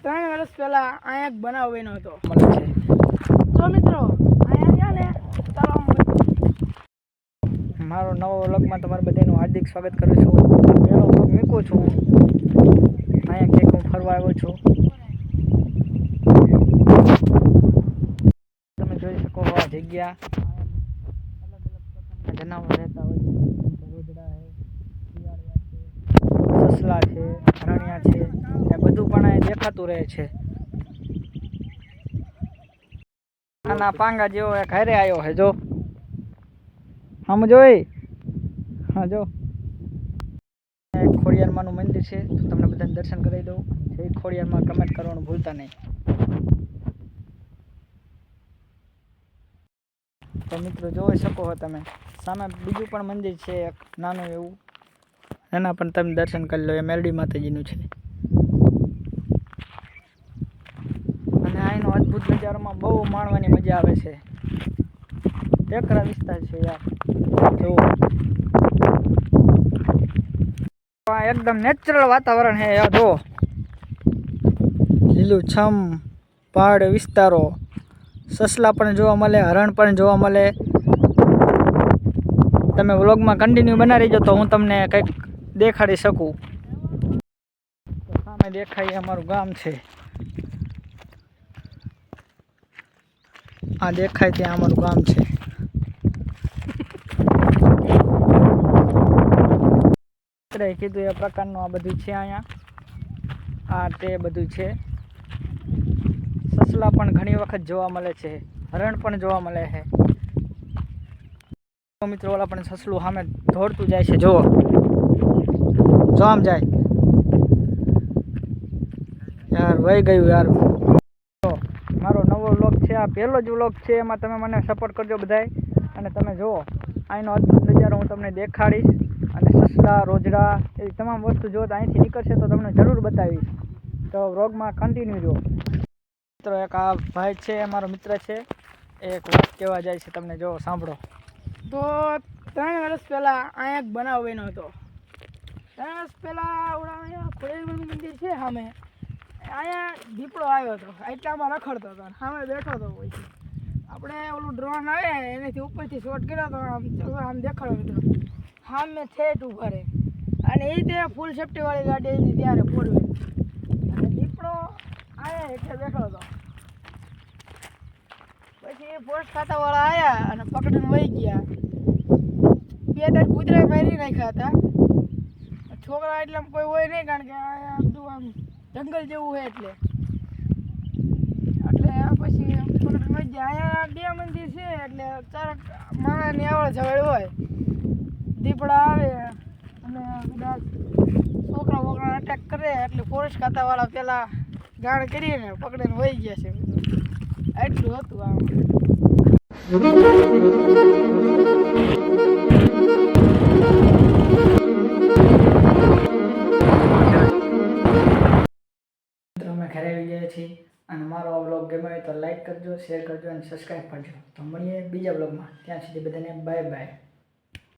3 વર્ષ પહેલા અહીંયા એક બનાવ બન્યો હતો મળે છે તો મિત્રો અહીંયા ને ચાલો મારો નવો વ્લોગમાં તમારું બધાનું હાર્દિક સ્વાગત કરું છું. પહેલો વ્લોગ મૂકું છું. અહીંયા ક્યાંક હું ફરવા આવ્યો છું. તમે જોઈ શકો આ જગ્યા અલગ અલગ પ્રકારના જનાવર રહેતા હોય છે. રોજડા છે, શિયાળિયા છે, સસલા છે, હરણિયા છે, એ બધું પણ અહીં દેખાતું રહે છે. આના પાંગા જેવો એક હારે આવ્યો છે. જો આમ જોઈ, હા જો ખોડિયારમાંનું મંદિર છે, તો તમને બધાને દર્શન કરાવી દઉં. જય ખોડિયારમાં કમેન્ટ કરવાનું ભૂલતા નહીં. તો મિત્રો જોઈ શકો છો તમે સામે બીજું પણ મંદિર છે એક નાનું એવું, એના પણ તમે દર્શન કરી લો. એ મેરડી માતાજીનું છે. અને અહીંનો અદ્ભુત નજારામાં બહુ માણવાની મજા આવે છે. ટેકરા વિસ્તાર છે યાર. જો એકદમ નેચરલ વાતાવરણ છે યાર. જો લીલું છમ પહાડ વિસ્તારો, સસલા પણ જોવા મળે, હરણ પણ જોવા મળે. તમે વ્લોગમાં કન્ટિન્યુ બનાવી રહેજો તો હું તમને કંઈક દેખાડી શકું. તો સામે દેખાય અમારું ગામ છે. આ દેખાય ત્યાં અમારું ગામ છે. કીધું એ પ્રકારનું આ બધું છે. અહીંયા આ તે બધું છે. સસલા પણ ઘણી વખત જોવા મળે છે, હરણ પણ જોવા મળે છે. મિત્રો ઓલા પણ સસલું સામે દોડતું જાય છે. જો આમ જાય યાર, વહી ગયું યાર. મારો નવો વ્લોગ છે, આ પહેલો જ વ્લોગ છે. એમાં તમે મને સપોર્ટ કરજો બધાય. અને તમે જુઓ અહીંનો અદ્ભુત નજારો હું તમને દેખાડીશ. અને સસલા, રોજડા એવી તમામ વસ્તુ જો અહીંથી નીકળશે તો તમને જરૂર બતાવીશ. તો વ્લોગમાં કન્ટિન્યુ જો. મિત્રો એક આ ભાઈ છે, મારો મિત્ર છે, એક વાત કહેવા જાય છે તમને. જો સાંભળો. તો 3 વર્ષ પહેલા અહીંયા એક બનાવ બન્યો હતો. 3 વર્ષ પહેલા અહીંયા ખોડિયારમાંનું મંદિર છે સામે, અહીંયા દીપડો આવ્યો હતો. એટલામાં રખડતો હતો, સામે બેઠો હતો. પછી આપણે ઓલું ડ્રોન આવે એનાથી ઉપરથી શોટ કર્યો તો આમ દેખાડો મિત્રો, સામે થેટ ઉભા રહે. અને એ તે ફૂલ સેફ્ટીવાળી ગાડી હતી ત્યારે ફોરવેલ. અને દીપડો આવ્યા એટલે બેઠો હતો. પછી પોસ્ટ ખાતાવાળા આવ્યા અને પકડીને વહી ગયા. 2-3 કૂતરા મારી નાખ્યા હતા. છોકરા એટલે કોઈ હોય નહીં, કારણ કે આ બધું આમ જંગલ જેવું છે એટલે પછી પકડીને વહી ગયા. અહીંયા 2 મંદિર છે એટલે 4 માણસની આવડ જવડ હોય. દીપડા આવે અને કદાચ છોકરા બોકરા અટેક કરે એટલે ફોરેસ્ટ ખાતાવાળા પેલા ગાળ કરીને પકડીને વહી ગયા છે. એટલું હતું આમ. અમે ઘરે આવી ગયા છીએ. અને મારો આ વ્લોગ ગમ્યો હોય તો લાઈક કરજો, શેર કરજો અને સબસ્ક્રાઈબ કરજો. તો મળીએ બીજા વ્લોગમાં. ત્યાં સુધી બધાને બાય બાય.